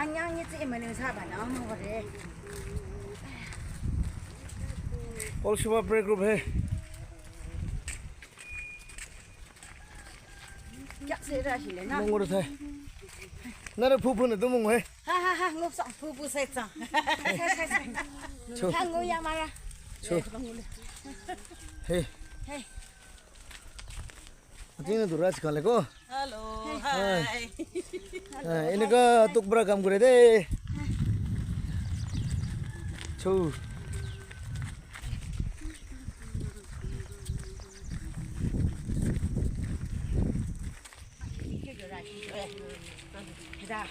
안양이 찌면은 사바 너무 그래. All Shiva prayer group है 짝세라실래 나. मंगोर था 나를 부부는 또 뭔가 해 하하하 ngopsa 부부 세자. 저. 한국야 말아. 저 हे Hey. अतिने दुराज खाले को Halo, hai. ini ka tuk beragam gue deh cu 자.